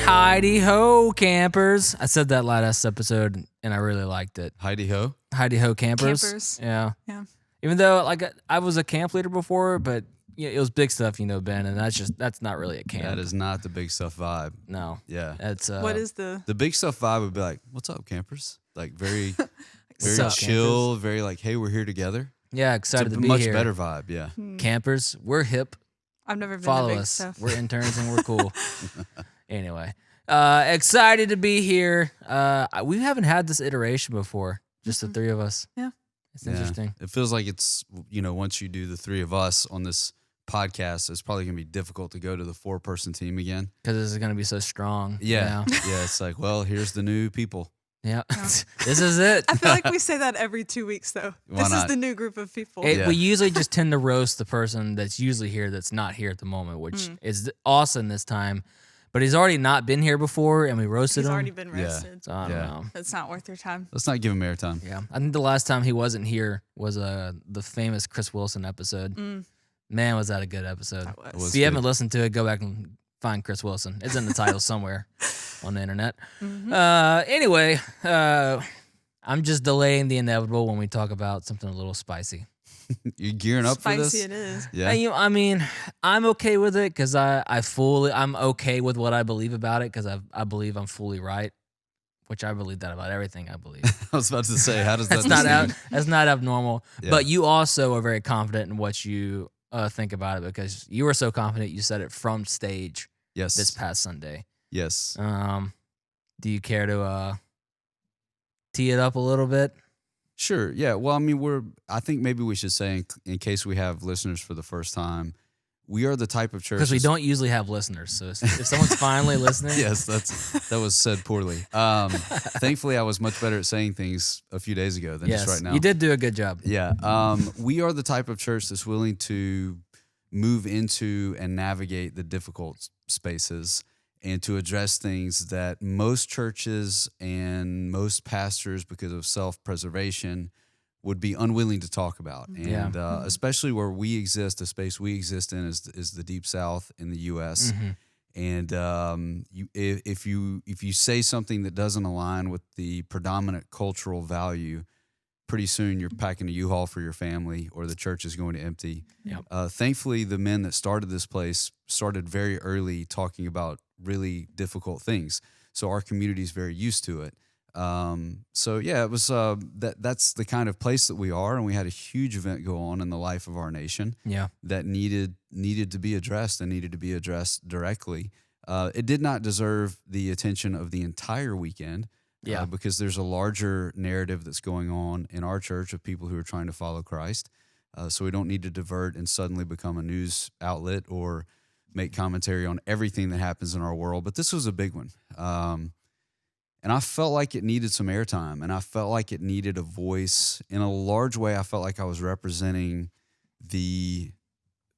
Heidi ho, campers. I said that last episode, and I really liked it. Heidi ho. Heidi ho, campers. Campers. Yeah. Yeah. Even though, like, I was a camp leader before, but it was big stuff, Ben, and that's not really a camp. That is not the big stuff vibe. No. Yeah. That's What is the big stuff vibe would be like, "What's up, campers?" Like very, very up, chill, very like, "Hey, we're here together." Yeah, It's excited a to be much here. better vibe. Yeah. Campers, we're hip. I've never been Follow to big us. stuff. We're interns and we're cool. Anyway, excited to be here. We haven't had this iteration before, just the three of us. Yeah. It's interesting. It feels like it's once you do the three of us on this podcast, it's probably gonna be difficult to go to the 4-person team again. Because this is going to be so strong. Yeah. Yeah. It's like, well, here's the new people. Yeah. This is it. I feel like we say that every 2 weeks, though. Why This is not? the new group of people. Yeah. We usually just tend to roast the person that's usually here that's not here at the moment, which is awesome this time. But he's already not been here before, and we roasted He's him. already been Yeah. roasted. So I don't Yeah. know. It's not worth your time. Let's not give him airtime. Yeah. I think the last time he wasn't here was the famous Chris Wilson episode. Man, was that a good episode. That was. was If you good. haven't listened to it, go back and find Chris Wilson. It's in the title somewhere on the internet. Anyway, I'm just delaying the inevitable when we talk about something a little spicy. You're gearing up for this. Spicy it is. Yeah. I mean, I'm okay with it because I'm okay with what I believe about it because I believe I'm fully right, which I believe that about everything I believe. I was about to say, how does that? That's not abnormal. Yeah. But you also are very confident in what you think about it because you were so confident you said it from stage Yes. this past Sunday. Yes. Do you care to tee it up a little bit? Sure. Yeah. Well, I mean, I think maybe we should say, in case we have listeners for the first time, we are the type of church. Because we don't usually have listeners. So if someone's finally listening. Yes, that was said poorly. Thankfully, I was much better at saying things a few days ago than just right now. You did do a good job. Yeah. We are the type of church that's willing to move into and navigate the difficult spaces and to address things that most churches and most pastors, because of self-preservation, would be unwilling to talk about. Yeah. And especially where we exist, the space we exist in is the Deep South in the U.S. And if you say something that doesn't align with the predominant cultural value, pretty soon you're packing a U-Haul for your family or the church is going to empty. Yep. Thankfully, the men that started this place started very early talking about really difficult things. So our community is very used to it. So yeah, it was that's the kind of place that we are, and we had a huge event go on in the life of our nation. Yeah. That needed to be addressed and needed to be addressed directly. It did not deserve the attention of the entire weekend. Yeah. Because there's a larger narrative that's going on in our church of people who are trying to follow Christ. So we don't need to divert and suddenly become a news outlet or make commentary on everything that happens in our world. But this was a big one. And I felt like it needed some airtime, and I felt like it needed a voice. In a large way, I felt like I was representing the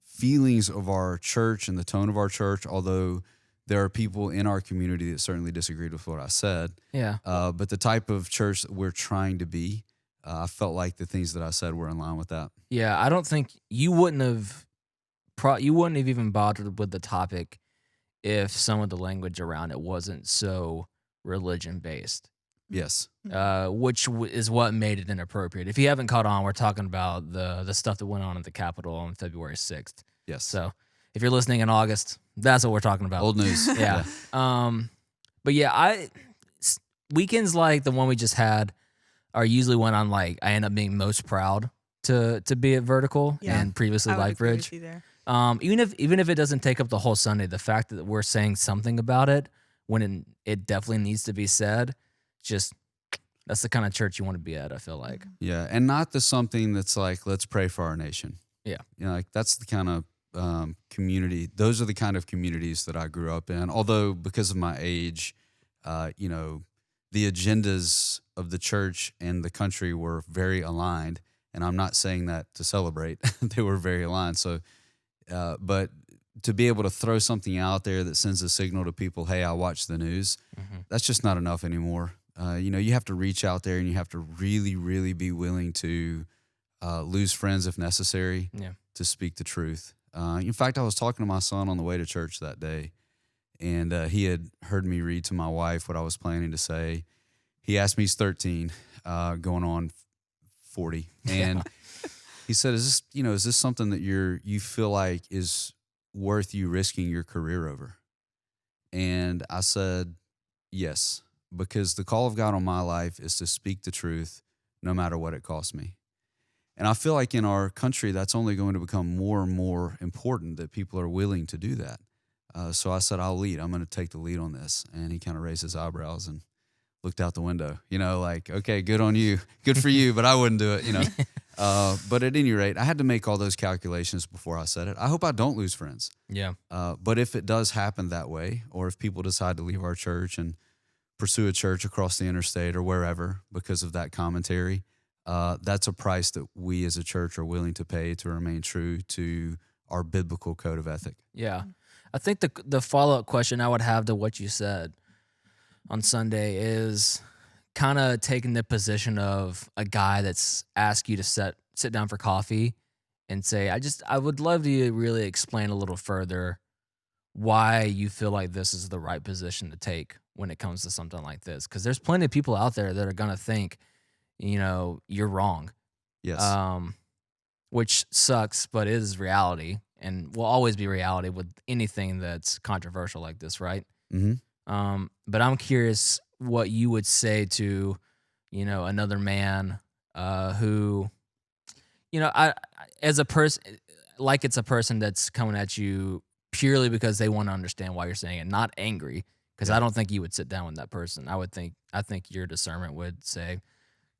feelings of our church and the tone of our church, although there are people in our community that certainly disagreed with what I said. Yeah. But the type of church that we're trying to be, I felt like the things that I said were in line with that. Yeah. I don't think you wouldn't have even bothered with the topic if some of the language around it wasn't so religion based. Yes. Which is what made it inappropriate. If you haven't caught on, we're talking about the stuff that went on at the Capitol on February 6th. Yes. So if you're listening in August, that's what we're talking about. Old news. Yeah. But yeah, weekends like the one we just had are usually when I end up being most proud to be at Vertical and previously I would Life agree Bridge. with you there. Even if it doesn't take up the whole Sunday, the fact that we're saying something about it when it definitely needs to be said, just that's the kind of church you want to be at, I feel like. Yeah. And not the something that's like, let's pray for our nation. Yeah. Like that's the kind of community. Those are the kind of communities that I grew up in. Although because of my age, the agendas of the church and the country were very aligned. And I'm not saying that to celebrate. They were very aligned. So, but to be able to throw something out there that sends a signal to people, hey, I watch the news, that's just not enough anymore. You have to reach out there and you have to really, really be willing to lose friends if necessary to speak the truth. In fact, I was talking to my son on the way to church that day, And he had heard me read to my wife what I was planning to say. He asked me, he's 13, going on 40. And he said, is this something that you feel like is worth you risking your career over? And I said, yes, because the call of God on my life is to speak the truth no matter what it costs me. And I feel like in our country, that's only going to become more and more important that people are willing to do that. So I said, I'll lead. I'm going to take the lead on this. And he kind of raised his eyebrows and looked out the window, like, okay, good on you. Good for you, but I wouldn't do it, But at any rate, I had to make all those calculations before I said it. I hope I don't lose friends. Yeah. But if it does happen that way, or if people decide to leave our church and pursue a church across the interstate or wherever because of that commentary, that's a price that we as a church are willing to pay to remain true to our biblical code of ethic. Yeah. I think the follow-up question I would have to what you said on Sunday is kind of taking the position of a guy that's asked you to sit down for coffee and say, I would love to really explain a little further why you feel like this is the right position to take when it comes to something like this. Because there's plenty of people out there that are going to think, you're wrong. Yes. Which sucks, but it is reality and will always be reality with anything that's controversial like this, right? Mm-hmm. But I'm curious what you would say to, another man who, as a person, like it's a person that's coming at you purely because they want to understand why you're saying it, not angry. Because I don't think you would sit down with that person. I think your discernment would say,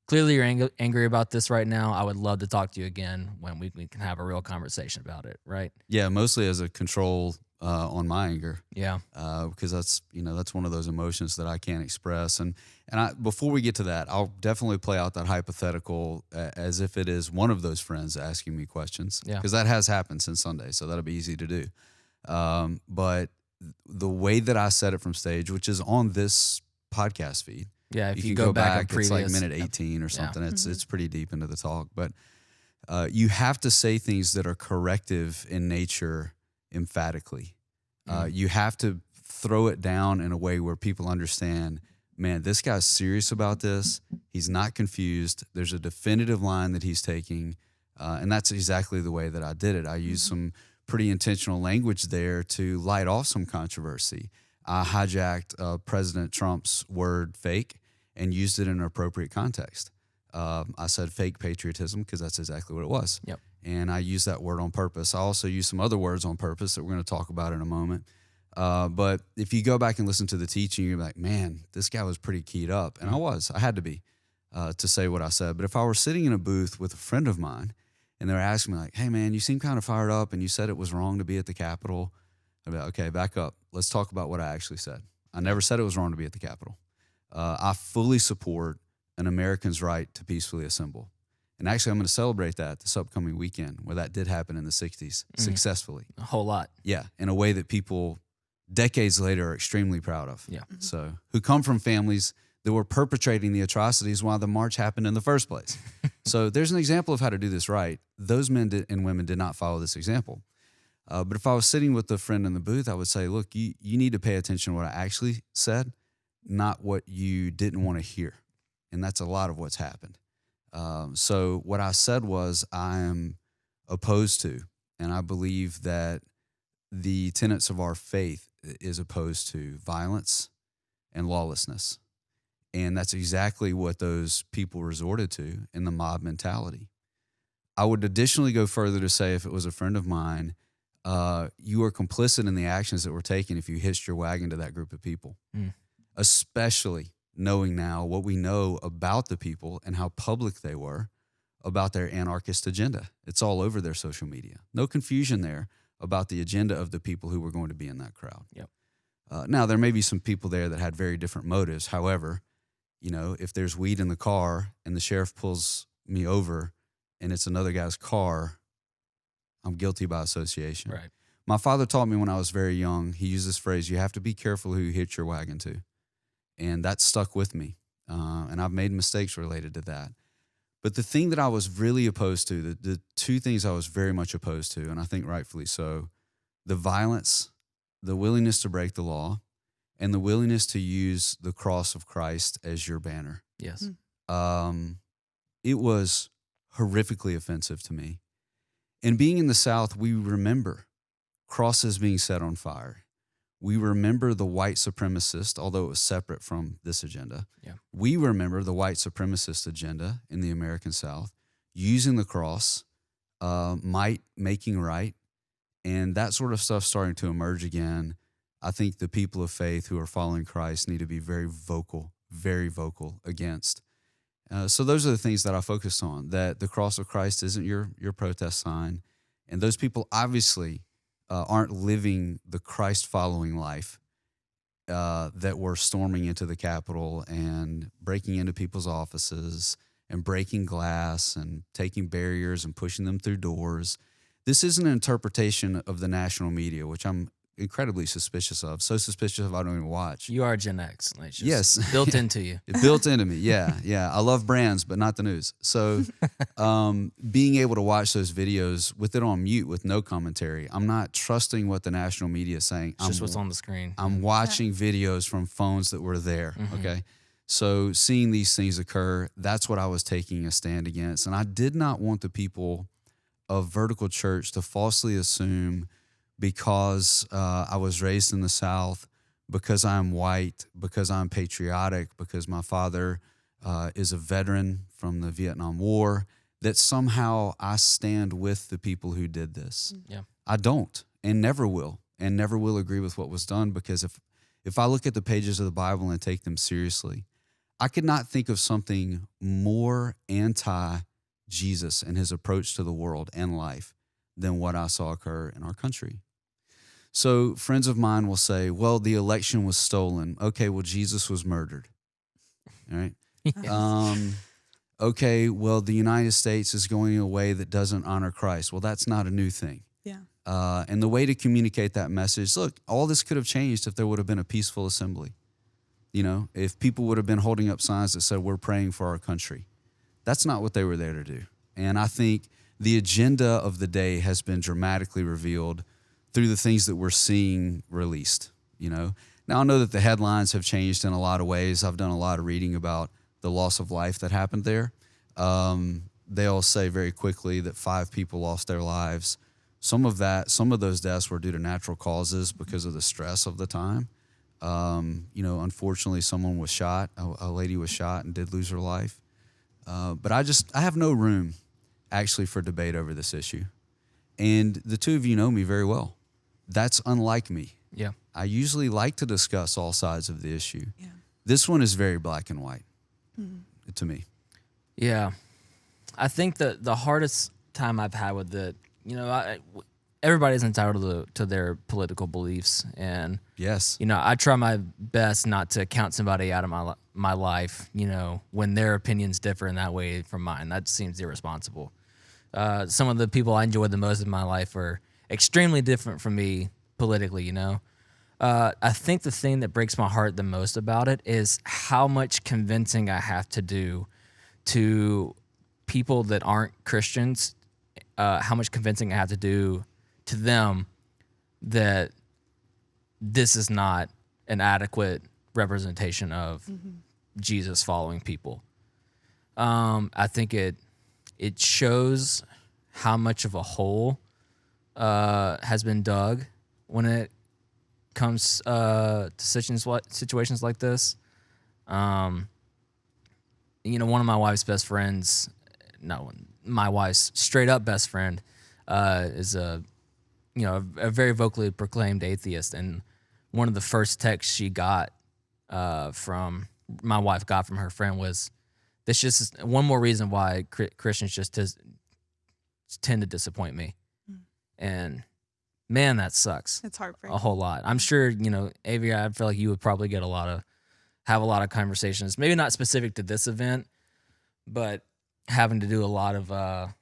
clearly you're angry about this right now. I would love to talk to you again when we can have a real conversation about it, right? Yeah, mostly as a control on my anger. Yeah. Because that's one of those emotions that I can't express. And before we get to that, I'll definitely play out that hypothetical as if it is one of those friends asking me questions. Yeah. Because that has happened since Sunday, so that'll be easy to do. But the way that I said it from stage, which is on this podcast feed, yeah, if you you can go back on it's like previous- minute 18 or Yeah. something. It's pretty deep into the talk. But you have to say things that are corrective in nature emphatically. You have to throw it down in a way where people understand, man, this guy's serious about this. He's not confused. There's a definitive line that he's taking. And that's exactly the way that I did it. I used some pretty intentional language there to light off some controversy. I hijacked President Trump's word fake and used it in an appropriate context. I said fake patriotism because that's exactly what it was. Yep. And I used that word on purpose. I also used some other words on purpose that we're going to talk about in a moment. But if you go back and listen to the teaching, you're like, man, this guy was pretty keyed up. And I had to be to say what I said. But if I were sitting in a booth with a friend of mine and they were asking me like, hey man, you seem kind of fired up and you said it was wrong to be at the Capitol. I'd be like, okay, back up. Let's talk about what I actually said. I never said it was wrong to be at the Capitol. I fully support an American's right to peacefully assemble. And actually, I'm going to celebrate that this upcoming weekend where that did happen in the 60s successfully. A whole lot. Yeah, in a way that people decades later are extremely proud of. Yeah. So who come from families that were perpetrating the atrocities while the march happened in the first place. So there's an example of how to do this right. Those men and women did not follow this example. But if I was sitting with a friend in the booth, I would say, look, you need to pay attention to what I actually said, not what you didn't want to hear. And that's a lot of what's happened. So what I said was I am opposed to, and I believe that the tenets of our faith is opposed to violence and lawlessness. And that's exactly what those people resorted to in the mob mentality. I would additionally go further to say if it was a friend of mine, you are complicit in the actions that were taken if you hitched your wagon to that group of people, especially knowing now what we know about the people and how public they were about their anarchist agenda. It's all over their social media. No confusion there about the agenda of the people who were going to be in that crowd. Yep. Now, there may be some people there that had very different motives. However, if there's weed in the car and the sheriff pulls me over and it's another guy's car, I'm guilty by association. Right. My father taught me when I was very young, he used this phrase, you have to be careful who you hitch your wagon to. And that stuck with me. And I've made mistakes related to that. But the thing that I was really opposed to, the two things I was very much opposed to, and I think rightfully so, the violence the willingness to break the law, and the willingness to use the cross of Christ as your banner. Yes. It was horrifically offensive to me. And being in the South, we remember crosses being set on fire. We remember the white supremacist, although it was separate from this agenda. Yeah. We remember the white supremacist agenda in the American South, using the cross, might making right, and that sort of stuff starting to emerge again. I think the people of faith who are following Christ need to be very vocal against. So those are the things that I focused on, that the cross of Christ isn't your protest sign. And those people obviously aren't living the Christ-following life that were storming into the Capitol and breaking into people's offices and breaking glass and taking barriers and pushing them through doors. This isn't an interpretation of the national media, which I'm incredibly suspicious of. So suspicious of I don't even watch. You are Gen X. Like, it's just Yes. built into you. It built into me. Yeah. I love brands, but not the news. So being able to watch those videos with it on mute with no commentary, I'm not trusting what the national media is saying. It's just what's on the screen. I'm watching videos from phones that were there. Okay. So seeing these things occur, that's what I was taking a stand against. And I did not want the people of Vertical Church to falsely assume because I was raised in the South, because I'm white, because I'm patriotic, because my father is a veteran from the Vietnam War, that somehow I stand with the people who did this. Yeah. I don't, and never will agree with what was done, because if I look at the pages of the Bible and take them seriously, I could not think of something more anti-Jesus and his approach to the world and life than what I saw occur in our country. So friends of mine will say, well, the election was stolen. Okay, well, Jesus was murdered. All right. Okay, well, the United States is going in a way that doesn't honor Christ. Well, that's not a new thing. Yeah. And the way to communicate that message, look, all this could have changed if there would have been a peaceful assembly. You know, if people would have been holding up signs that said, we're praying for our country. That's not what they were there to do. And I think the agenda of the day has been dramatically revealed through the things that we're seeing released, you know. Now, I know that the headlines have changed in a lot of ways. I've done a lot of reading about the loss of life that happened there. They'll say very quickly that 5 people lost their lives. Some of those deaths were due to natural causes because of the stress of the time. You know, unfortunately, someone was shot. A lady was shot and did lose her life. But I have no room, actually, for debate over this issue. And the two of you know me very well. That's unlike me. Yeah. I usually like to discuss all sides of the issue. Yeah. This one is very black and white to me. Yeah. I think that the hardest time I've had with it, you know, everybody's entitled to their political beliefs. And, Yes. you know, I try my best not to count somebody out of my life, you know, when their opinions differ in that way from mine. That seems irresponsible. Some of the people I enjoy the most in my life are extremely different from me politically, you know. I think the thing that breaks my heart the most about it is how much convincing I have to do to people that aren't Christians, how much convincing I have to do to them that this is not an adequate representation of Jesus following people. I think it shows how much of a hole has been dug when it comes to situations like this. You know, one of my wife's best friends, my wife's straight up best friend, is a very vocally proclaimed atheist. And one of the first texts she got from my wife got from her friend was, "This just is one more reason why Christians just tend to disappoint me." And man, that sucks It's heartbreaking. a whole lot. I'm sure, you know, Avi, I feel like you would probably have a lot of conversations, maybe not specific to this event, but having to do a lot of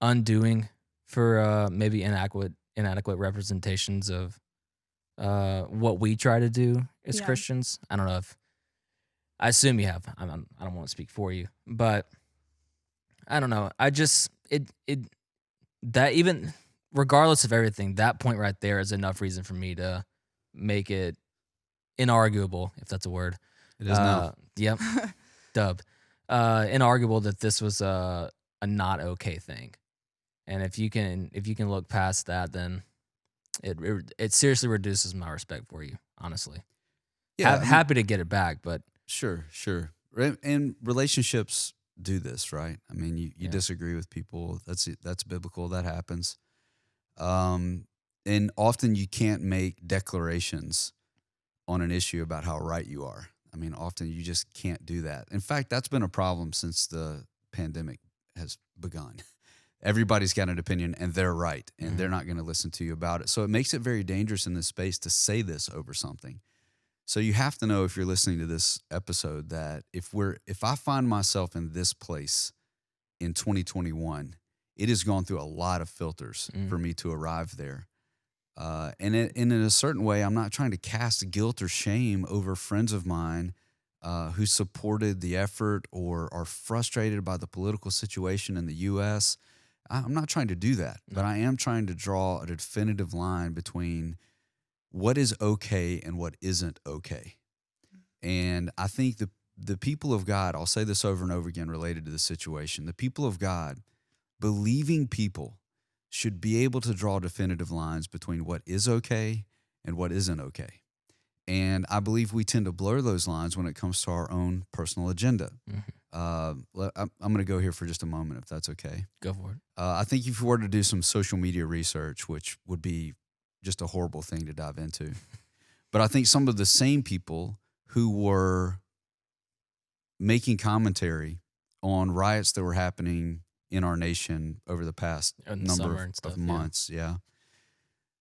undoing for maybe inadequate representations of what we try to do as Yeah. Christians. I don't know if, I assume you have. I don't want to speak for you, but I don't know. I just that even regardless of everything, that point right there is enough reason for me to make it inarguable, if that's a word. It is now. Yep. Dub. Inarguable that this was a not okay thing. And if you can look past that, then it seriously reduces my respect for you, honestly. Yeah, I mean, Happy to get it back, but sure. And relationships do this, right? I mean, you Yeah. disagree with people. That's biblical. That happens. And often you can't make declarations on an issue about how right you are. I mean, often you just can't do that. In fact, that's been a problem since the pandemic has begun. Everybody's got an opinion and they're right, and they're not going to listen to you about it. So it makes it very dangerous in this space to say this over something. So you have to know, if you're listening to this episode, that if I find myself in this place in 2021, it has gone through a lot of filters for me to arrive there. And in a certain way, I'm not trying to cast guilt or shame over friends of mine who supported the effort or are frustrated by the political situation in the U.S. I'm not trying to do that, but I am trying to draw a definitive line between what is okay and what isn't okay. And I think the people of God, I'll say this over and over again related to the situation, the people of God, believing people, should be able to draw definitive lines between what is okay and what isn't okay. And I believe we tend to blur those lines when it comes to our own personal agenda. I'm going to go here for just a moment, if that's okay. Go for it. I think if you were to do some social media research, which would be just a horrible thing to dive into, but I think some of the same people who were making commentary on riots that were happening in our nation over the past number of months,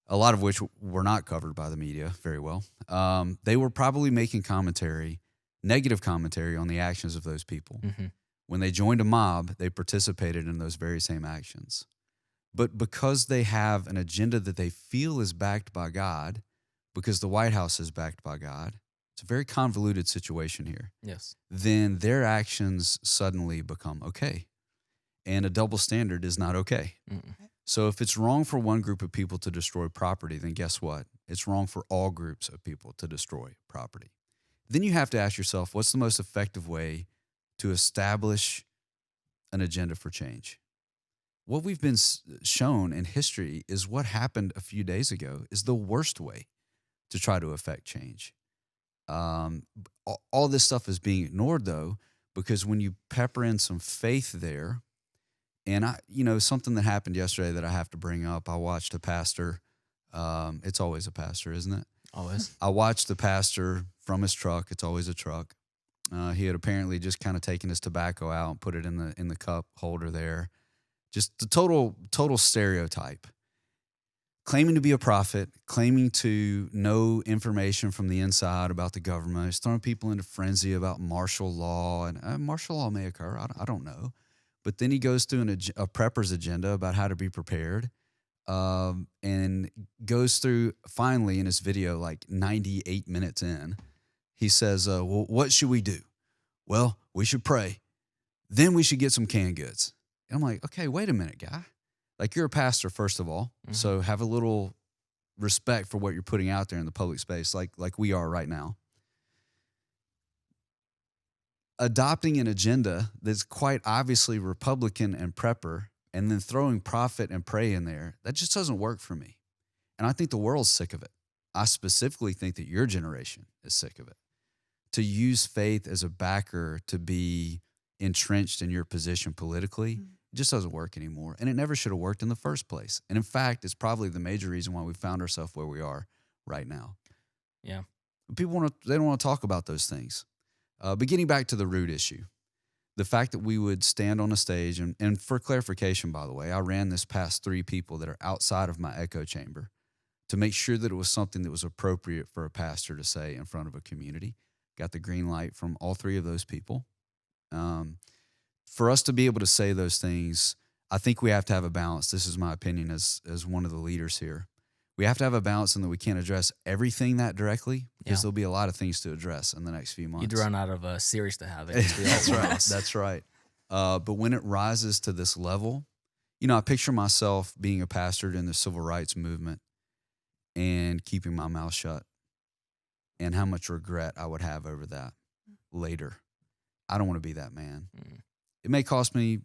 a lot of which were not covered by the media very well. They were probably making negative commentary on the actions of those people. When they joined a mob, they participated in those very same actions. But because they have an agenda that they feel is backed by God, because the White House is backed by God, it's a very convoluted situation here. Yes. Then their actions suddenly become okay. And a double standard is not okay. So if it's wrong for one group of people to destroy property, then guess what? It's wrong for all groups of people to destroy property. Then you have to ask yourself, what's the most effective way to establish an agenda for change? What we've been shown in history is what happened a few days ago is the worst way to try to affect change. All this stuff is being ignored, though, because when you pepper in some faith there, and something that happened yesterday that I have to bring up, I watched a pastor. It's always a pastor, isn't it? Always. I watched the pastor from his truck. It's always a truck. He had apparently just kind of taken his tobacco out and put it in the cup holder there. Just the total stereotype. Claiming to be a prophet, claiming to know information from the inside about the government. He's throwing people into frenzy about martial law, and martial law may occur. I don't know. But then he goes through a prepper's agenda about how to be prepared, and goes through, finally in his video, like 98 minutes in, he says, well, what should we do? Well, we should pray. Then we should get some canned goods. And I'm like, okay, wait a minute, guy. Like, you're a pastor, first of all, so have a little respect for what you're putting out there in the public space, like we are right now. Adopting an agenda that's quite obviously Republican and prepper, and then throwing prophet and pray in there, that just doesn't work for me. And I think the world's sick of it. I specifically think that your generation is sick of it. To use faith as a backer to be entrenched in your position politically, it just doesn't work anymore. And it never should have worked in the first place. And in fact, it's probably the major reason why we found ourselves where we are right now. Yeah. People they don't want to talk about those things. But getting back to the root issue, the fact that we would stand on a stage, and for clarification, by the way, I ran this past 3 people that are outside of my echo chamber to make sure that it was something that was appropriate for a pastor to say in front of a community. Got the green light from all 3 of those people. For us to be able to say those things, I think we have to have a balance. This is my opinion as one of the leaders here. We have to have a balance in that we can't address everything that directly, because there'll be a lot of things to address in the next few months. You'd run out of a series to have it. That's right. That's right. But when it rises to this level, I picture myself being a pastor in the civil rights movement and keeping my mouth shut and how much regret I would have over that later. I don't want to be that man. Mm. It may cost me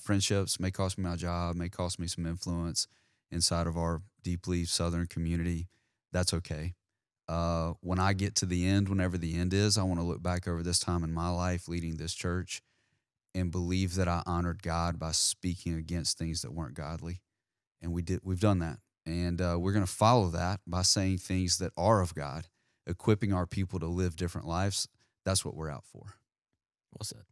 friendships, may cost me my job, may cost me some influence inside of our deeply Southern community. That's okay. When I get to the end, whenever the end is, I want to look back over this time in my life leading this church and believe that I honored God by speaking against things that weren't godly. And we've done that. And we're going to follow that by saying things that are of God, equipping our people to live different lives. That's what we're out for. Well said.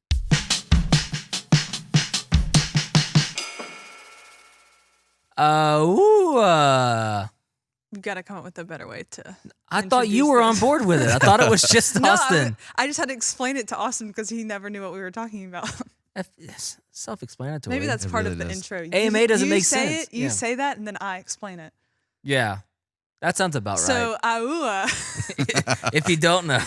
You've got to come up with a better way to. I thought you introduce were on this. board with it. I thought it was just No, Austin. I just had to explain it to Austin because he never knew what we were talking about. It's self-explanatory. Maybe that's It part really of the does. intro. AMA doesn't you make say sense. It, you Yeah. say that, and then I explain it. Yeah, that sounds about So, right. AUA If you don't know,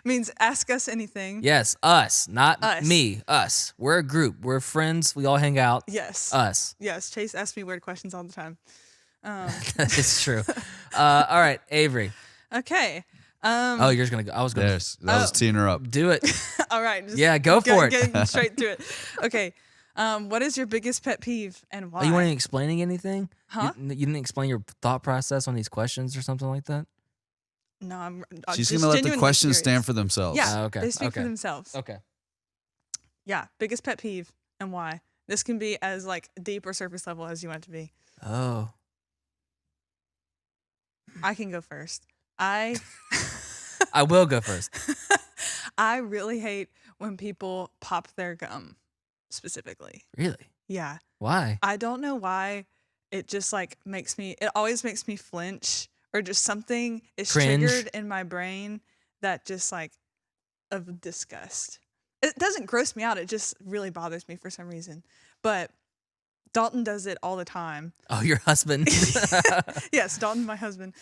means ask us anything. yes, us, not Us. me. Us. We're a group. We're friends. We all hang out. Yes. Us. Yes. Chase asks me weird questions all the time. It's true. All right, Avery. Okay. Oh, you're just gonna go. I was gonna That was teeing her up. do it. All right. just Yeah, go for it. Getting straight to it. Okay. What is your biggest pet peeve and why? Oh, you weren't explaining anything? Huh? You didn't explain your thought process on these questions or something like that? No, I'm. She's just going to let the genuinely questions curious. stand for themselves. Yeah. Okay, They speak okay. for themselves. Okay. Yeah. Biggest pet peeve and why. This can be as like deep or surface level as you want it to be. Oh. I can go first. I will go first. I really hate when people pop their gum specifically. Really? Yeah. Why? I don't know why it just like it always makes me flinch or just something is Cringe. triggered in my brain that just like of disgust. It doesn't gross me out. It just really bothers me for some reason. But Dalton does it all the time. Oh, your husband. Yes, Dalton, my husband.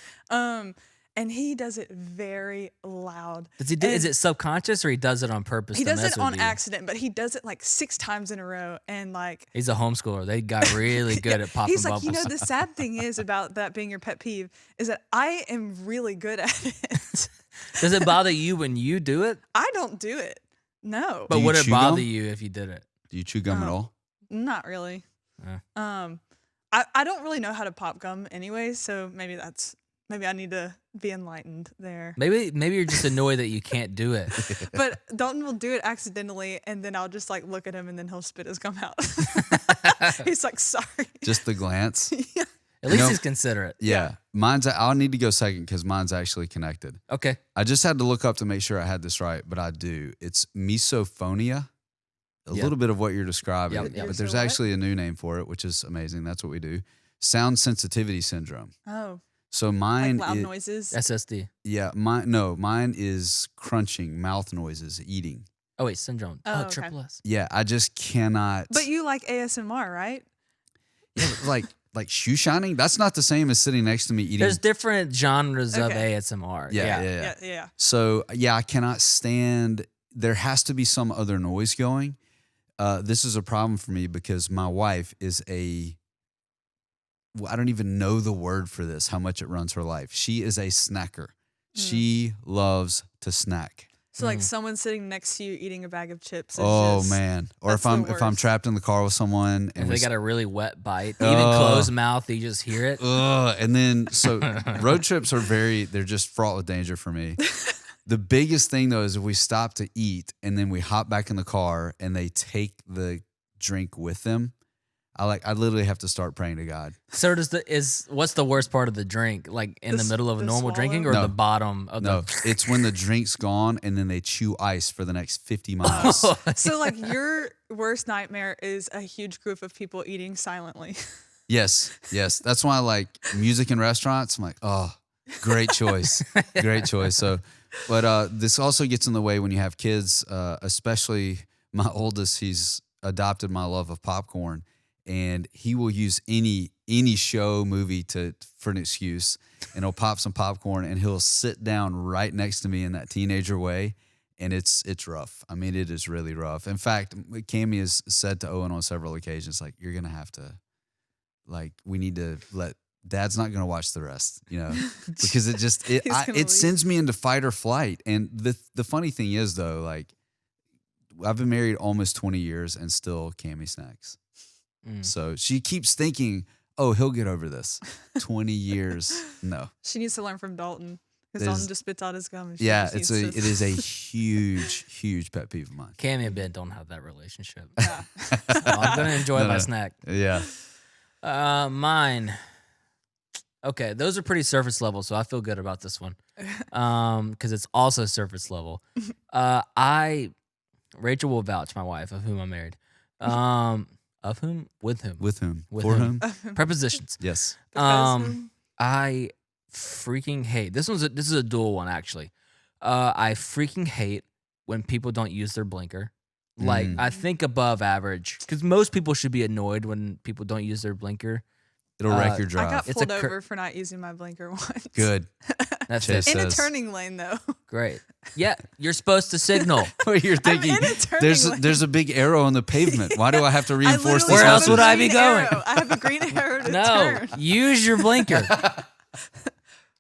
And he does it very loud. Does he do? Is And- it subconscious or he does it on purpose? He to does mess it with on you? accident, but he does it like 6 times in a row. And like, He's a homeschooler. They got really good at popping he's like, bubbles. you know, the sad thing is about that being your pet peeve is that I am really good at it. Does it bother you when you do it? I don't do it. No, But you would it chew bother gum? you if you did it? Do you chew gum at Oh. all? not really. Yeah. I don't really know how to pop gum anyway, so maybe I need to be enlightened there. Maybe you're just annoyed that you can't do it. But Dalton will do it accidentally, and then I'll just like look at him, and then he'll spit his gum out. He's like, sorry. Just the glance? At least know- he's considerate. Yeah. I'll need to go second because mine's actually connected. Okay. I just had to look up to make sure I had this right, but I do. It's misophonia. A Yep. little bit of what you're describing, Yep, yep. but there's So what? actually a new name for it, which is amazing. That's what we do. Sound sensitivity syndrome. Oh, So like mine, loud noises. SSD. mine is crunching, mouth noises, eating. Oh wait, syndrome. Oh, Oh, okay. triple S. Yeah, I just cannot. But you like ASMR, right? Yeah, like shoe shining. That's not the same as sitting next to me eating. There's different genres of Okay. ASMR. Yeah. Yeah. So I cannot stand. There has to be some other noise going. This is a problem for me because my wife is I don't even know the word for this. How much it runs her life. She is a snacker. She loves to snack. So like someone sitting next to you eating a bag of chips. Is Oh just, man! Or that's if I'm the if I'm worst. trapped in the car with someone If and they we got a really wet bite, even Oh. closed mouth, you just hear it. and then so road trips are they're just fraught with danger for me. The biggest thing though is if we stop to eat and then we hop back in the car and they take the drink with them, I literally have to start praying to God. So what's the worst part of the drink? Like in the The middle of the normal drinking or swallow? No. the bottom of No, the it's when the drink's gone and then they chew ice for the next 50 miles. So like your worst nightmare is a huge group of people eating silently. Yes. That's why I like music in restaurants. I'm like, oh, great choice. Great choice. So, but this also gets in the way when you have kids, especially my oldest, he's adopted my love of popcorn and he will use any show, movie for an excuse and he'll pop some popcorn and he'll sit down right next to me in that teenager way. And it's rough. I mean, it is really rough. In fact, Cammie has said to Owen on several occasions, like, you're going to have to, like, we need to let Dad's not going to watch the rest, because it He's gonna leave. sends me into fight or flight. And the funny thing is though, like I've been married almost 20 years and still Cammie snacks. Mm. So she keeps thinking, oh, he'll get over this. 20 years. No. She needs to learn from Dalton. Because There's- Dalton just spits out his gum. And she Yeah, just it needs to- is a huge pet peeve of mine. Cammie and Ben don't have that relationship. Yeah. So I'm gonna enjoy No, my no. snack. Yeah. Mine. Okay, those are pretty surface level, so I feel good about this one. Because it's also surface level. Rachel will vouch, my wife, of whom I'm married. Of whom? With whom? With whom? With For whom? whom? Prepositions. Yes. Because I freaking hate this is a dual one actually. I freaking hate when people don't use their blinker. Like Mm. I think above average because most people should be annoyed when people don't use their blinker. It'll wreck your I drive. got It's a pulled cur- over for not using my blinker once. Good. That's Chase it. In a says- turning lane, though. Great. Yeah, you're supposed to signal. You're thinking I'm in a turning lane. there's a big arrow on the pavement. Why do I have to I reinforce this? literally Where have else a would I green be going? arrow. I have a green arrow to No, turn. use your blinker.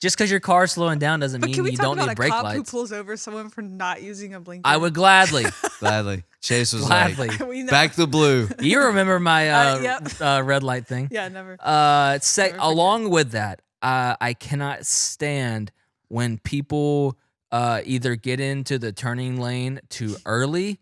Just because your car's slowing down doesn't But mean can we you talk don't about need a brake cop who lights. pulls over someone for not using a blinker? I would gladly, Gladly. Chase was gladly. like, We know. back the blue. You remember my Yep. red light thing? Yeah, never. Never forget. along with that, I cannot stand when people either get into the turning lane too early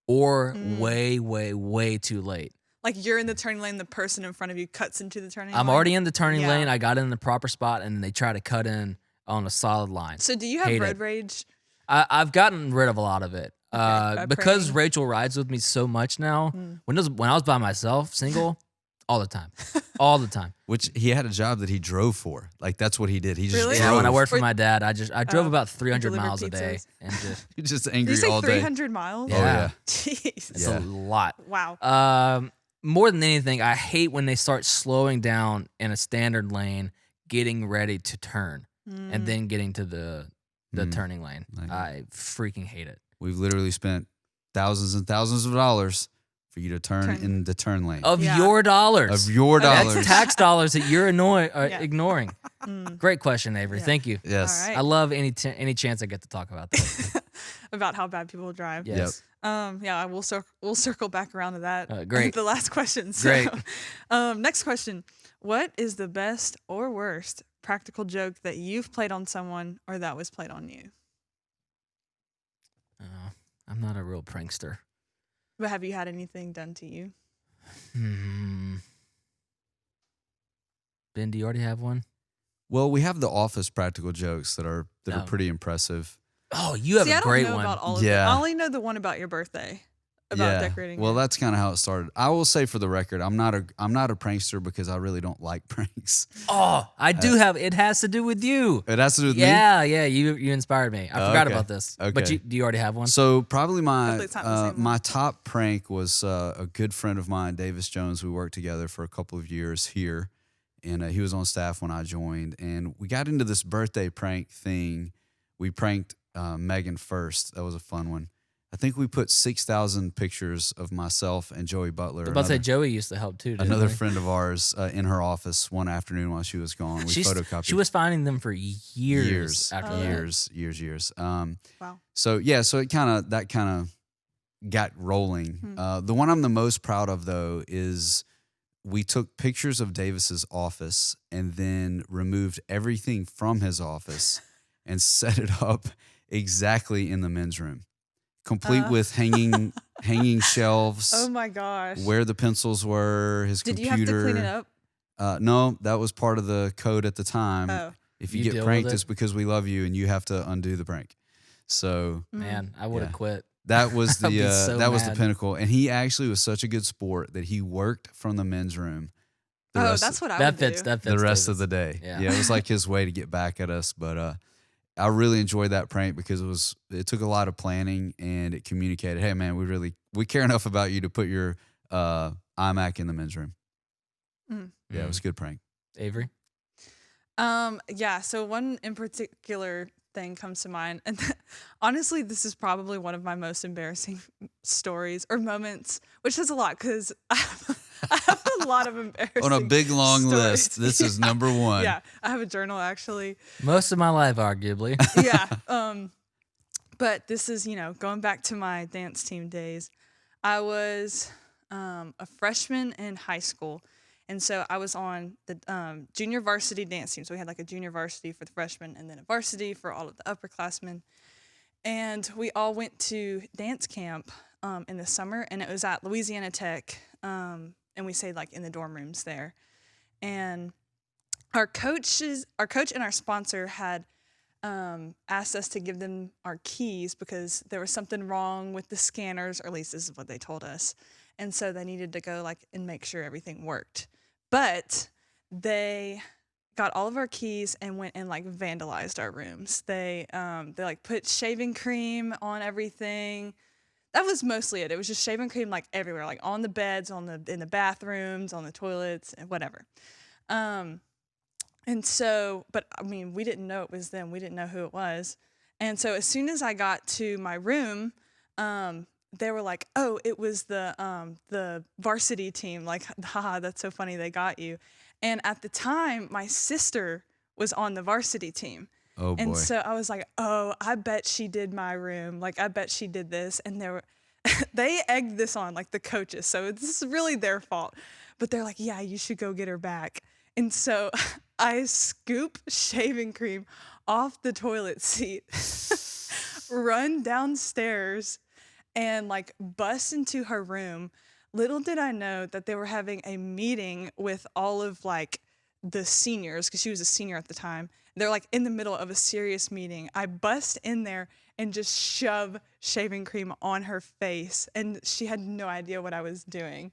or way too late. Like you're in the turning lane, the person in front of you cuts into the turning lane. I'm already in the turning Yeah. lane. I got in the proper spot, and they try to cut in on a solid line. So do you have Hate road it. rage? I've gotten rid of a lot of it by because praying. Rachel rides with me so much now. Mm. When I was by myself, single, all the time, all the time. Which he had a job that he drove for. Like that's what he did. He just Really? Yeah, drove. when I worked for Or- my dad, I drove Oh, about 300 delivered miles a day, pizzas. and just He's just Did angry you say all day. 300 miles? Oh yeah. Jeez. it's Yeah. a lot. Wow. More than anything, I hate when they start slowing down in a standard lane, getting ready to turn, Mm. and then getting to the Mm. turning lane. Like- I freaking hate it. We've literally spent thousands and thousands of dollars for you to turn Turn. in the turn lane Of Yeah. your dollars. of your That's dollars. That's tax dollars that you're Yeah. ignoring. Mm. Great question, Avery. Yeah. Thank you. Yes. All right. I love any chance I get to talk about that. About how bad people drive. Yes. Yeah, we'll circle back around to that. Great. The last question. So, Great. Next question. What is the best or worst practical joke that you've played on someone or that was played on you? I'm not a real prankster. But have you had anything done to you? Ben, do you already have one? Well, we have the office practical jokes that are No. pretty impressive. Oh, you have See, a I don't great know one. about all of them. Yeah. I only know the one about your birthday. About decorating. Well, it. that's kind of how it started. I will say for the record, I'm not a prankster because I really don't like pranks. Oh, I do have. It has to do with you. It has to do with me. Yeah. You inspired me. I forgot Okay. about this. But Okay. do you already have one? So probably Hopefully it's not the same one. my top prank was a good friend of mine, Davis Jones. We worked together for a couple of years here, and he was on staff when I joined. And we got into this birthday prank thing. We pranked Megan first. That was a fun one. I think we put 6,000 pictures of myself and Joey Butler, I was about to say another, Joey used to help too. didn't another he? friend of ours, in her office one afternoon while she was gone. We photocopied. She was finding them for years after Oh. that. years. Wow. So yeah, so it kind of got rolling. Hmm. The one I'm the most proud of though is we took pictures of Davis's office and then removed everything from his office and set it up exactly in the men's room, complete with hanging shelves. Oh my gosh. Where the pencils were, his Did you computer. have to clean it up? No, that was part of the code at the time. Oh. If You you deal get with pranked, it? it's because we love you and you have to undo the prank. So Man, I would have Yeah. quit. that was I'd be the so that was the mad. pinnacle. And he actually was such a good sport that he worked from the men's room the Oh, rest, that's what I That would fits. do. That fits. the rest Davis. of the day. Yeah. It was like his way to get back at us. But I really enjoyed that prank because it took a lot of planning and it communicated, hey man, we care enough about you to put your iMac in the men's room. Mm. Yeah, it was a good prank. Avery. Yeah, so one in particular thing comes to mind. And honestly, this is probably one of my most embarrassing stories or moments, which says a lot because I have a a lot of embarrassing. On a big long stories. list, this is number one. Yeah, I have a journal actually. Most of my life, arguably. Yeah. But this is, going back to my dance team days. I was a freshman in high school. And so I was on the junior varsity dance team. So we had like a junior varsity for the freshmen and then a varsity for all of the upperclassmen. And we all went to dance camp in the summer, and it was at Louisiana Tech. And we stayed like in the dorm rooms there. And our coach and our sponsor had asked us to give them our keys because there was something wrong with the scanners, or at least this is what they told us. And so they needed to go and make sure everything worked. But they got all of our keys and went and vandalized our rooms. They put shaving cream on everything. That was mostly it. It was just shaving cream everywhere, on the beds, in the bathrooms, on the toilets, and whatever. And so, but I mean, we didn't know it was them. We didn't know who it was. And so as soon as I got to my room, they were like, "Oh, it was the varsity team." Haha, that's so funny. They got you. And at the time, my sister was on the varsity team. Oh boy. And so I was like, "Oh, I bet she did my room. I bet she did this." And they egged this on, the coaches. So this is really their fault. But they're like, "Yeah, you should go get her back." And so I scoop shaving cream off the toilet seat, run downstairs, and bust into her room. Little did I know that they were having a meeting with all of the seniors, because she was a senior at the time. They're in the middle of a serious meeting. I bust in there and just shove shaving cream on her face, and she had no idea what I was doing.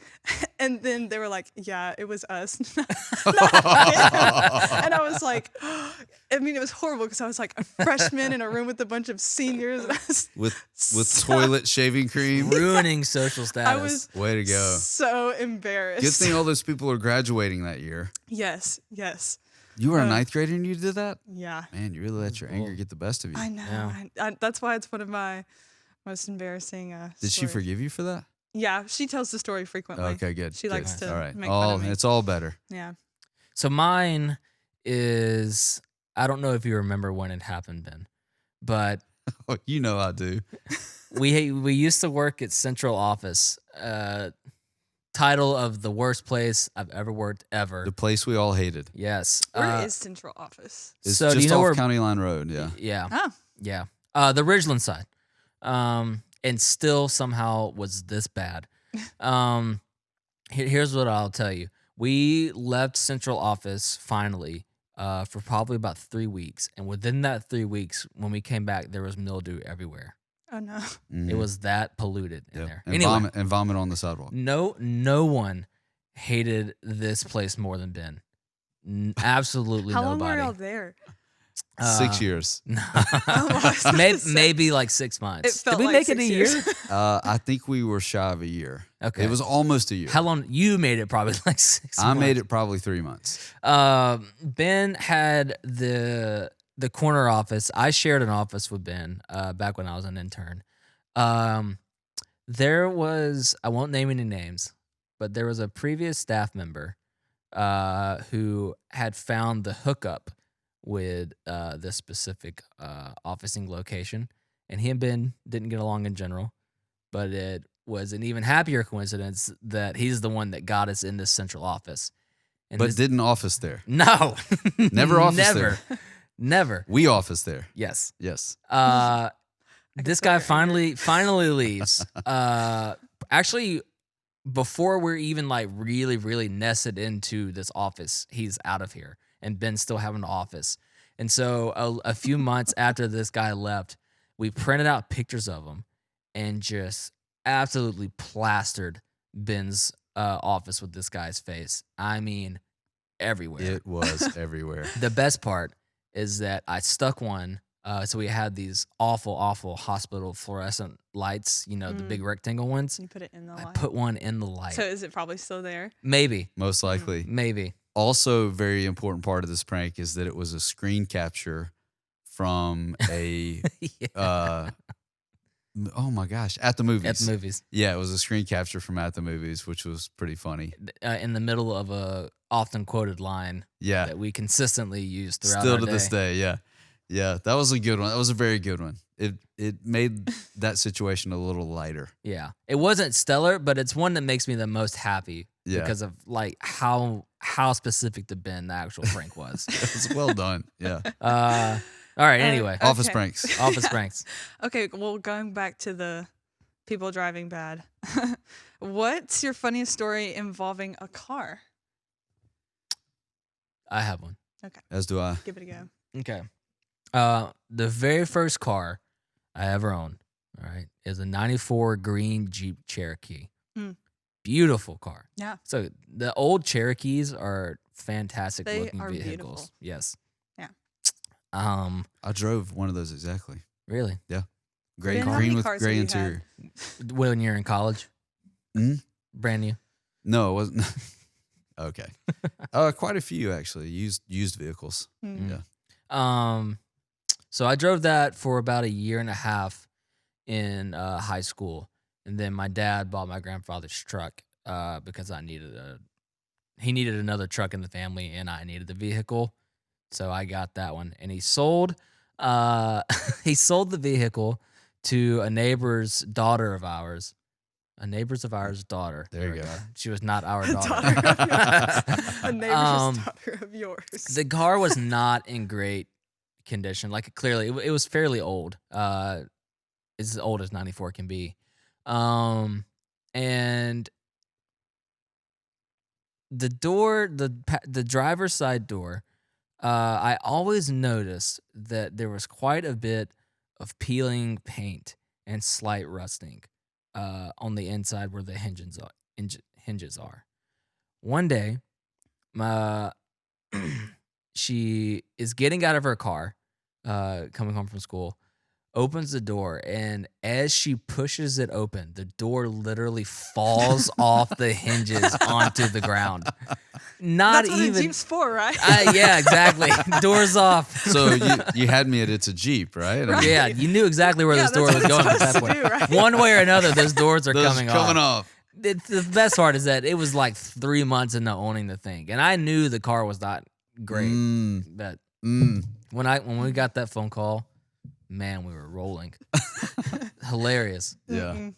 And then they were like, "Yeah, it was us." Not them. And I was like, I mean, it was horrible because I was a freshman in a room with a bunch of seniors. And I was with toilet shaving cream. Ruining social status. I was Way to go. so embarrassed. Good thing all those people are graduating that year. Yes. You were a ninth grader and you did that? Yeah. Man, you really let your anger get the best of you. I know. Yeah. That's why it's one of my most embarrassing Did she stories. forgive you for that? Yeah, she tells the story frequently. Okay, good. She good. likes to All right. make fun of me. It's all better. Yeah. So mine is, I don't know if you remember when it happened, Ben, but Oh, you know I do. we used to work at Central Office. Title of the worst place I've ever worked ever. The place we all hated. Yes. Where is Central Office? It's So do just you know off where? County Line Road, yeah. Yeah. Oh. Yeah. The Ridgeland side. And still somehow was this bad. Here's what I'll tell you. We left Central Office finally for probably about 3 weeks. And within that 3 weeks, when we came back, there was mildew everywhere. Oh no. Mhm. It was that polluted in Yep. there. And Anyway, vomit on the sidewalk. no one hated this place more than Ben. Absolutely How long nobody. were y'all there? 6 years. No. Oh, I was gonna say. maybe 6 months. It felt Did we like make it 6 a years. year? I think we were shy of a year. Okay. It was almost a year. How long? You made it probably 6 months. I made it probably 3 months. Ben had the corner office. I shared an office with Ben back when I was an intern. There was, I won't name any names, but there was a previous staff member who had found the hookup with this specific officing location, and he and Ben didn't get along in general, but it was an even happier coincidence that he's the one that got us in this central office. And But didn't office there. no, Never office never, there. never. We office there. Yes. Yes. This feel guy your finally leaves. Actually, before we're even really nested into this office, he's out of here, and Ben's still having an office. And so a few months after this guy left, we printed out pictures of him and just absolutely plastered Ben's office with this guy's face. I mean, everywhere. It was everywhere. The best part is that I stuck one. So we had these awful hospital fluorescent lights, the big rectangle ones. You put it in the I light. put one in the light. So is it probably still there? Maybe. Most likely. Maybe. Also, very important part of this prank is that it was a screen capture from a Yeah. Oh my gosh, At the Movies. at the movies Yeah, it was a screen capture from At the Movies, which was pretty funny. in the middle of a often quoted line Yeah, that we consistently use throughout still our to this day. Yeah, yeah, that was a good one. That was a very good one. It made that situation a little lighter. Yeah, it wasn't stellar, but it's one that makes me the most happy Yeah. because of like how specific to Ben the actual prank was. It was well done. Yeah, All right. Anyway, Office Okay. pranks. office pranks. Okay, well, going back to the people driving bad, what's your funniest story involving a car? I have one. As do I. Give it a go. Okay. The very first car I ever owned, all right, is a '94 green Jeep Cherokee. Hmm. Beautiful car. Yeah. So the old Cherokees are fantastic They looking are vehicles. beautiful. Yes. Yeah. I drove one of those exactly. Really? Gray, Ben, how green many with cars gray have you had? interior. When you're in college, Mhm. brand new. No, it wasn't. Okay. Quite a few actually. Used vehicles. Hmm. Yeah. So I drove that for about a year and a half in high school, and then my dad bought my grandfather's truck because he needed another truck in the family, and I needed the vehicle, so I got that one. And he sold the vehicle to a neighbor's daughter of ours. A neighbor's of ours daughter. There you we go. She was not our Daughter daughter. of yours. A neighbor's daughter of yours. The car was not in great condition. Like clearly, it was fairly old. It's as old as '94 can be. And the door, the driver's side door, I always noticed that there was quite a bit of peeling paint and slight rusting on the inside where the hinges are. One day, she is getting out of her car, coming home from school, opens the door, and as she pushes it open, the door literally falls off the hinges onto the ground. Not That's what a even. Jeep's for, right? Yeah, exactly. Doors off. So you had me at it's a Jeep, right? I mean, Right. Yeah, you knew exactly where Yeah, this door was that's what going it's at that supposed point. to do, right? One way or another, those doors are those coming off. The best part is that it was like 3 months into owning the thing, and I knew the car was not great. But when we got that phone call, man, we were rolling. Hilarious. Yeah. Mm-mm.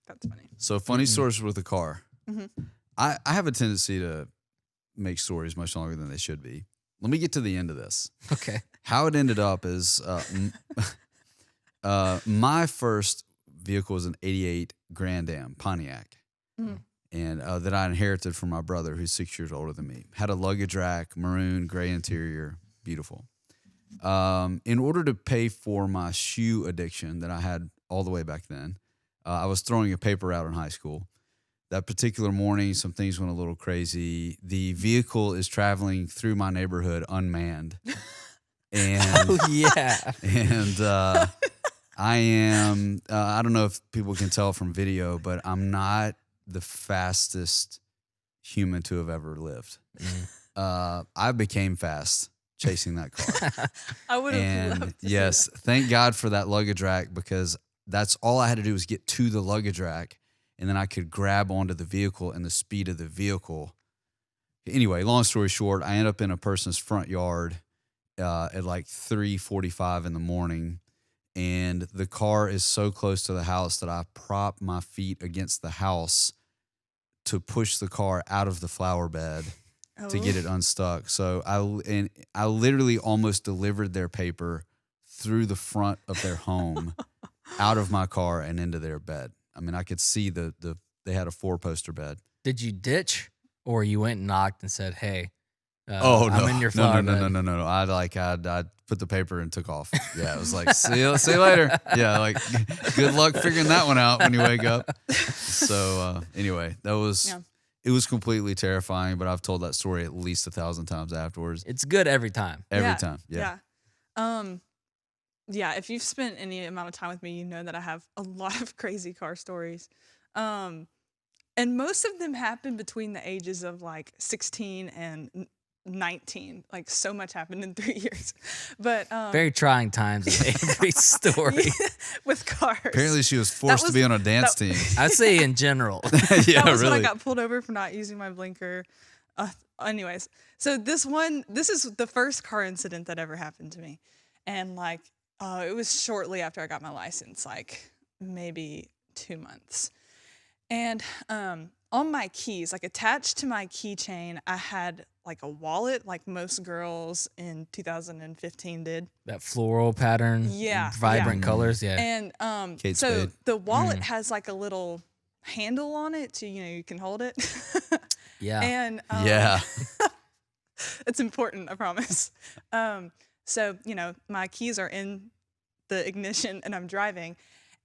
That's funny. So funny stories with the car. Mhm. I have a tendency to make stories much longer than they should be. Let me get to the end of this. Okay. How it ended up is my first vehicle was an '88 Grand Am Pontiac. Mhm. And that I inherited from my brother, who's 6 years older than me. Had a luggage rack, maroon, gray interior, beautiful. In order to pay for my shoe addiction that I had all the way back then, I was throwing a paper out in high school. That particular morning, some things went a little crazy. The vehicle is traveling through my neighborhood unmanned. And Oh yeah. and I am, I don't know if people can tell from video, but I'm not the fastest human to have ever lived. I became fast chasing that car. I would have And loved to see yes, thank God for that luggage rack, because that's all I had to do was get to the luggage rack, and then I could grab onto the vehicle and the speed of the vehicle. Anyway, long story short, I end up in a person's front yard at like 3:45 in the morning, and the car is so close to the house that I prop my feet against the house to push the car out of the flower bed that. to get it unstuck. So I literally almost delivered their paper through the front of their home, out of my car and into their bed. I mean, I could see they had a 4-poster bed. Did you ditch, or you went and knocked and said, "Hey, Oh no! I'm in your flower bed." No! I put the paper and took off. Yeah, it was like see you later. Yeah, like good luck figuring that one out when you wake up. So anyway, that was Yeah. it was completely terrifying. But I've told that story at least 1,000 times afterwards. It's good every time. Every time. Yeah. Yeah, if you've spent any amount of time with me, you know that I have a lot of crazy car stories. And most of them happen between the ages of like 16 and 19. Like so much happened in 3 years. But Very trying times in Avery's story. with cars. Apparently, she was forced to be on a dance team. I'd say in general. Yeah, that was when I really. got pulled over for not using my blinker. Anyways, so this is the first car incident that ever happened to me. And like, it was shortly after I got my license, like maybe 2 months. And on my keys, like attached to my keychain, I had like a wallet, like most girls in 2015 did. That floral pattern. Yeah, Vibrant yeah. colors. Yeah. And Kate so Spade. the wallet has like a little handle on it to, you can hold it. Yeah. And Yeah. it's important, I promise. So, my keys are in the ignition and I'm driving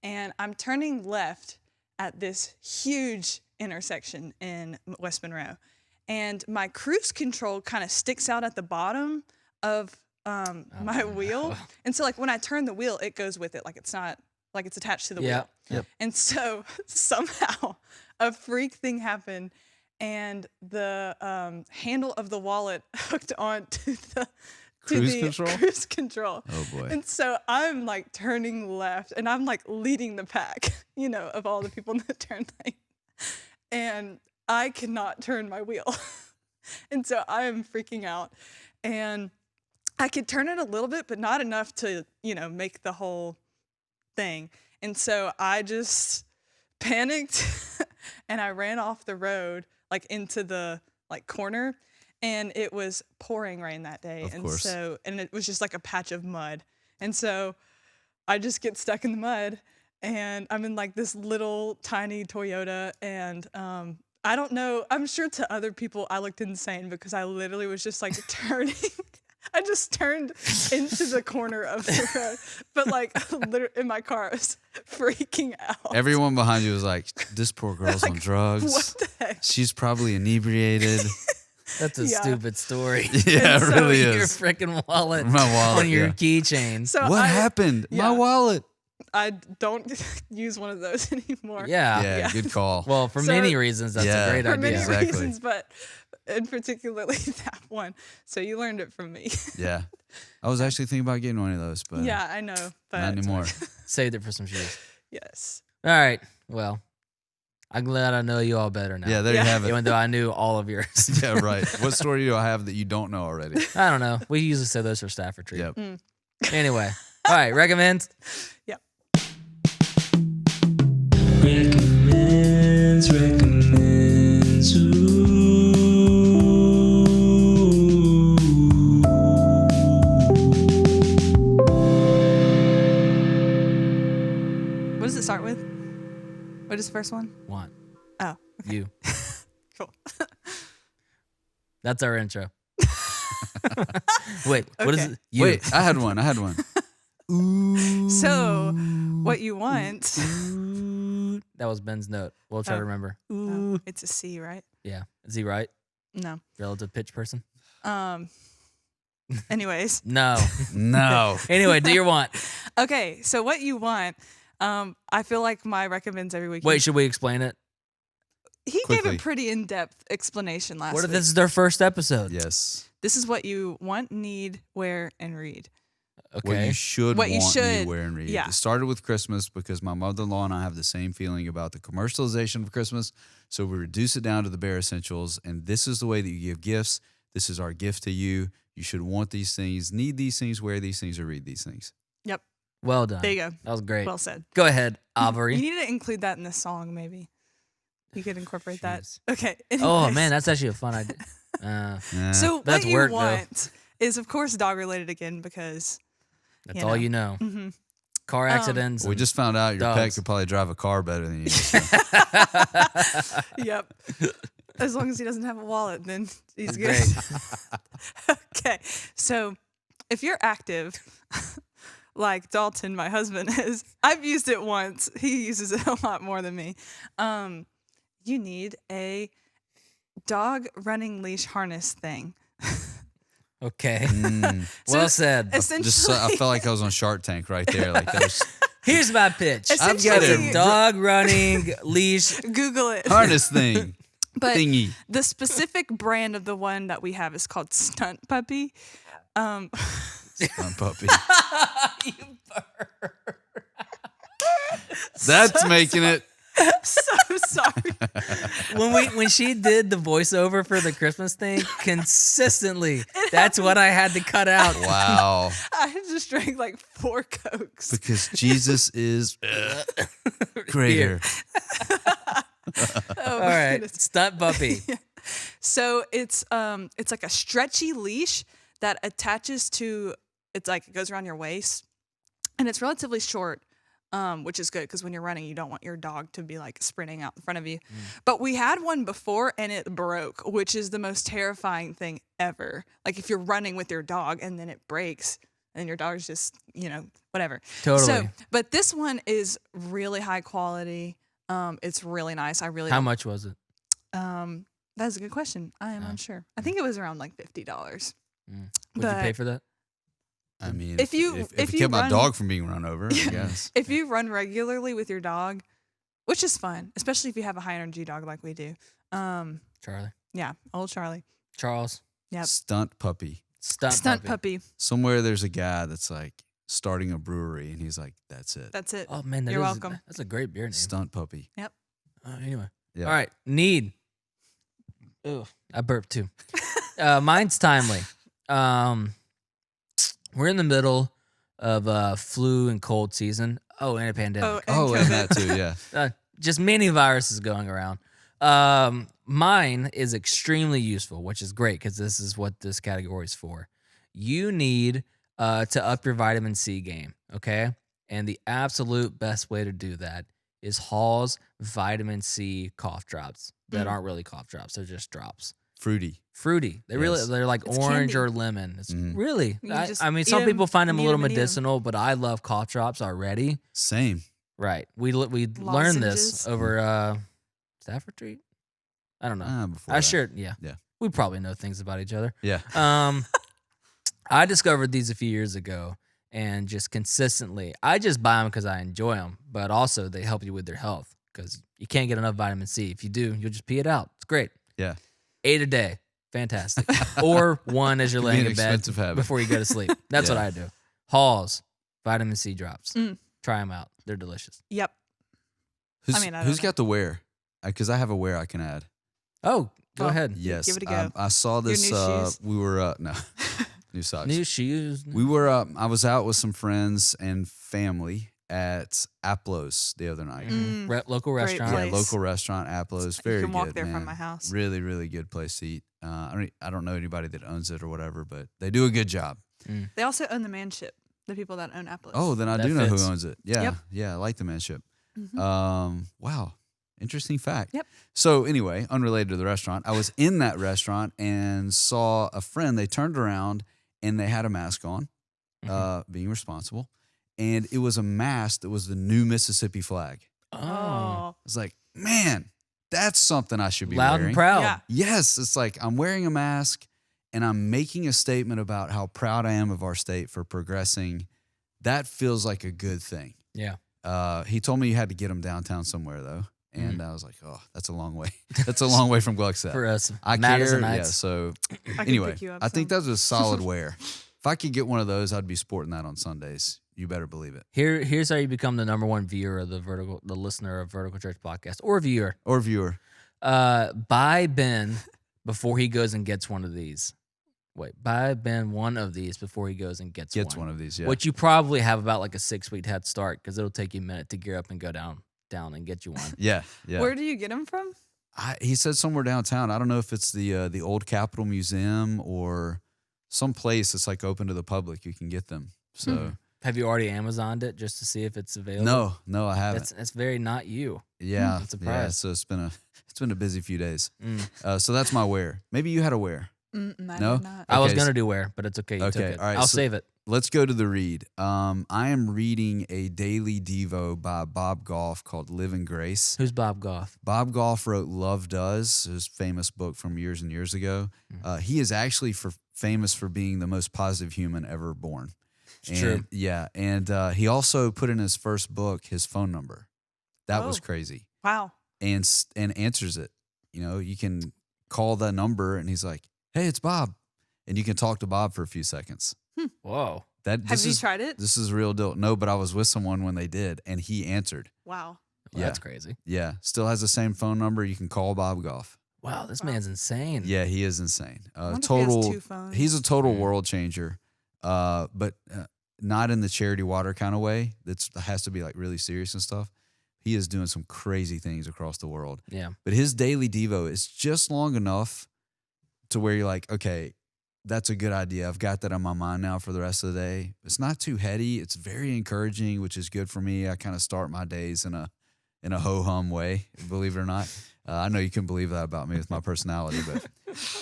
and I'm turning left at this huge intersection in West Monroe. And my cruise control kind of sticks out at the bottom of my wheel. And so like when I turn the wheel, it goes with it. Like it's not like it's attached to the wheel. Yep. And so somehow a freak thing happened and the handle of the wallet hooked on to the cruise control. Oh boy. And so I'm like turning left and I'm like leading the pack, of all the people in the turn lane. And I cannot turn my wheel. And so I am freaking out. And I could turn it a little bit, but not enough to, make the whole thing. And so I just panicked and I ran off the road, like into the corner. And it was pouring rain that day. Of and course. so, and it was just like a patch of mud. And so I just get stuck in the mud and I'm in like this little tiny Toyota. And I don't know, I'm sure to other people I looked insane because I literally was just like turning. I just turned into the corner of the road. But like literally in my car, I was freaking out. Everyone behind you was like, "This poor girl's on drugs. What the heck? She's probably inebriated." That's a Yeah. stupid story. Yeah, it so really Your is. freaking wallet. My wallet, on your yeah. keychain. So What I, happened? My yeah. wallet. I don't use one of those anymore. Yeah. Yeah, good call. Well, for So- many reasons, that's Yeah. a great For idea. many Exactly. reasons, but and particularly that one. So you learned it from me. Yeah. I was actually thinking about getting one of those, but Yeah, I know. But not anymore. Saved it for some shoes. Yes. All right. Well, I'm glad I know you all better now. Yeah, there Yeah. you have it. Even though I knew all of yours. Yeah, right. What story do I have that you don't know already? I don't know. We usually say those for staff retreat. Yep. Anyway. All right. Recommend. Yep. Recommends. What does it start with? What is the first one? Want. Oh, You. cool. That's our intro. Wait. What is Okay. it? You. Wait, I had one. Ooh. So, what you want? That was Ben's note. We'll try Oh. to remember. Oh, it's a C, right? Yeah. Is he right? No. Relative pitch person? Anyways, No. No. Anyway, do your want. okay. So what you want? I feel like my recommends every week. Wait, should we explain it? he gave quickly. a pretty in-depth explanation last What if week. this is their first episode? Yes. This is what you want, need, wear, and read. Okay. What you should What you want, should- need, wear, and read. yeah. It started with Christmas because my mother-in-law and I have the same feeling about the commercialization of Christmas. So we reduce it down to the bare essentials. And this is the way that you give gifts. This is our gift to you. You should want these things, need these things, wear these things, or read these things. Yep. Well done. There you go. That was great. Well said. Go ahead, You Avery. need to include that in the song, maybe. You could incorporate that. Jeez. Okay. Oh anyways. man, that's actually a fun idea. Nah. So That's what you work, though. want is, of course, dog related again because. That's You all know. you know. Mhm. Car accidents. we and- just found out your pet Dogs. could probably drive a car better than you. So. Yep. As long as he doesn't have a wallet, then he's good. great. Okay. So if you're active, like Dalton, my husband, is, I've used it once. He uses it a lot more than me. You need a dog running leash harness thing. Okay. Mm. So Well said. Essentially, I felt like I was on Shark Tank right there. Like that was Here's my pitch. I've got It's it. a dog running leash. Google it. harness thing. But Thingy. the specific brand of the one that we have is called Stunt Puppy. Puppy. That's making it. So sorry. when she did the voiceover for the Christmas thing consistently, that's what I had to cut out. Wow. I just drank like 4 Cokes. Because Jesus is greater. Oh, All my right, goodness. Stunt Puppy. So it's like a stretchy leash that attaches to, it's like it goes around your waist, and it's relatively short, which is good because when you're running, you don't want your dog to be like sprinting out in front of you. But we had one before and it broke, which is the most terrifying thing ever. Like if you're running with your dog and then it breaks and your dog's just, whatever. Totally. So, but this one is really high quality. It's really nice. I really How don't- much was it? That's a good question. I am unsure. I think it was around like $50. Would you But- pay for that? I mean, If you- if if it you kept my run- dog from being run over, I guess. If you run regularly with your dog, which is fun, especially if you have a high energy dog like we do. Charlie. Yeah, old Charlie. Charles. Yep. Stunt puppy. Stunt Puppy. Somewhere there's a guy that's like starting a brewery, and he's like, "That's it, That's it. Oh man, You're welcome. That's a great beer name. stunt puppy." Anyway. Yeah. All right. Need. Ugh, I burped too. Mine's timely. We're in the middle of flu and cold season. Oh, and a pandemic. Oh, and that too. Yeah. Just many viruses going around. Mine is extremely useful, which is great because this is what this category is for. You need to up your vitamin C game, okay? And the absolute best way to do that is Hall's vitamin C cough drops that aren't really cough drops; they're just drops. Fruity. Fruity. Yes. They're like It's orange candy. or lemon. It's Mhm. really. You just I mean, eat some 'em, people find them a eat little 'em, and eat 'em. medicinal, but I love cough drops already. Same. Right. We learned this Lozenges. over Stafford Street. I don't know. Before I that. sure. Yeah. Yeah. We probably know things about each other. Yeah. I discovered these a few years ago, and just consistently, I just buy them because I enjoy them, but also they help you with your health because you can't get enough vitamin C. If you do, you'll just pee it out. It's great. Yeah. 8 a day, fantastic. Or 1 as you're Could be laying an in bed expensive habit. before you go to sleep. That's what Yeah. I do. Hall's vitamin C drops. Mm. Try them out. They're delicious. Yep. Who's, I mean, I don't who's know. got the wear? Because I have a wear I can add. Oh, go Oh. ahead. Yes. Give it a go. I saw Your this. new shoes? We were no new socks. New shoes. We were. I was out with some friends and family at Aplos the other night. Mm. Local Great restaurant. Yeah, place. local restaurant Aplos. Very you can walk good, there man. from my house. Really, really good place to eat. I don't know anybody that owns it or whatever, but they do a good job. They also own the Manship, the people that own Apples. Oh, then I That do know fits. who owns it. Yeah, Yep. yeah, I like the manship. Mhm. Wow, interesting fact. Yep. So anyway, unrelated to the restaurant, I was in that restaurant and saw a friend. They turned around and they had a mask on, being responsible, and it was a mask that was the new Mississippi flag. Oh. I was like, man, that's something I should be Loud wearing. and proud. Yeah. Yes, it's like I'm wearing a mask and I'm making a statement about how proud I am of our state for progressing. That feels like a good thing. Yeah. He told me you had to get them downtown somewhere though, and I was like, oh, that's a long way. That's a long way from Gluckstadt. For us, I Madison care. Yeah. Knights. So I can anyway, pick you up I think some. that was a solid wear. If I could get one of those, I'd be sporting that on Sundays. You better believe it. Here's how you become the #1 viewer of the listener of Vertical Church podcast or viewer. Or viewer. Buy Ben before he goes and gets one of these. Wait, buy Ben one of these before he goes and gets One of these. Yeah. Which you probably have about like a 6-week head start because it'll take you a minute to gear up and go down and get you one. Yeah. Yeah. Where do you get them from? He said somewhere downtown. I don't know if it's the old Capitol Museum or some place that's like open to the public. You can get them. So Have you already Amazoned it just to see if it's available? no, I haven't. That's very not you. Yeah, I'm yeah. surprised. So it's been a busy few days. Mm. So that's my wear. Maybe you had a wear. I No? did not. I was Okay, gonna do where, but it's okay. You took Okay, it. all right, I'll so- save it. Let's go to the read. I am reading a daily devo by Bob Goff called Live in Grace. Who's Bob Goff? Bob Goff wrote Love Does, his famous book from years and years ago. He is actually famous for being the most positive human ever born. It's true. Yeah, and he also put in his first book his phone number. That was Oh. crazy. Wow. And answers it. you know, you can call that number and he's like, hey, it's Bob. And you can talk to Bob for a few seconds. Whoa. Have you tried it? This is real deal. No, but I was with someone when they did, and he answered. Wow. Well, that's crazy. Yeah. Still has the same phone number. You can call Bob Goff. Wow, this man's insane. Yeah, he is insane. I wonder if he has Total. 2 phones. He's a total Mm. world changer, but not in the charity water kind of way. That has to be like really serious and stuff. He is doing some crazy things across the world. Yeah. But his daily Devo is just long enough to where you're like, okay, that's a good idea. I've got that on my mind now for the rest of the day. It's not too heady. It's very encouraging, which is good for me. I kind of start my days in a ho-hum way, believe it or not. I know you can believe that about me with my personality, but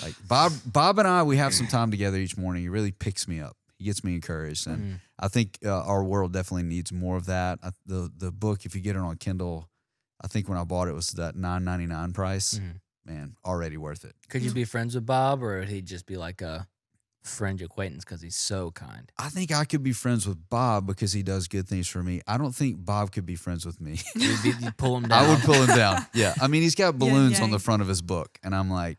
like Bob and I, we have some time together each morning. He really picks me up. He gets me encouraged, and I think our world definitely needs more of that. The book, if you get it on Kindle, I think when I bought it was that $9.99 price. Man, already worth it. Could you be friends with Bob, or would he just be like a fringe acquaintance because he's so kind? I think I could be friends with Bob because he does good things for me. I don't think Bob could be friends with me. You'd pull him down. I would pull him down. Yeah. I mean, he's got balloons on yang. the front of his book, and I'm like,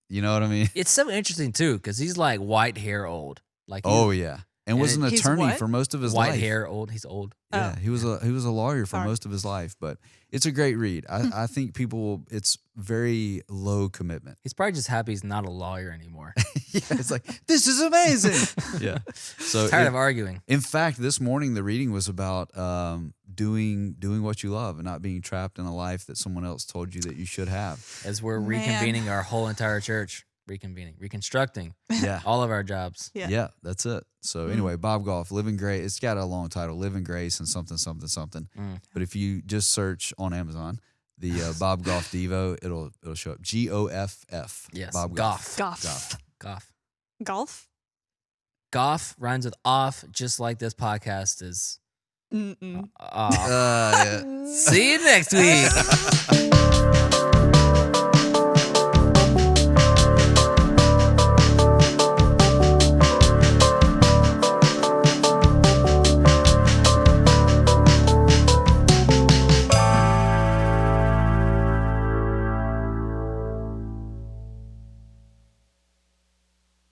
you know what I mean? It's so interesting too, because he's like white hair old. Like Oh yeah, and was And an He's attorney what? for most of his white life. hair old. He's old. Yeah, Oh. he was a lawyer for Sorry. most of his life, but it's a great read. I think people will. It's very low commitment. He's probably just happy he's not a lawyer anymore. Yeah, it's like this is amazing. Yeah. So Tired of arguing. in fact, this morning the reading was about doing what you love and not being trapped in a life that someone else told you that you should have. As we're Man. reconvening our whole entire church, reconstructing Yeah. all of our jobs. Yeah. Yeah, that's it. So anyway, Bob Goff, Living Grace. It's got a long title, Living Grace and something, something, something. But if you just search on Amazon, the Bob Goff Devo, it'll show up. Goff. Yes. Bob Goff. Golf. Goff. Golf? Goff rhymes with off, just like this podcast is Mm-mm. off. Yeah. See you next week.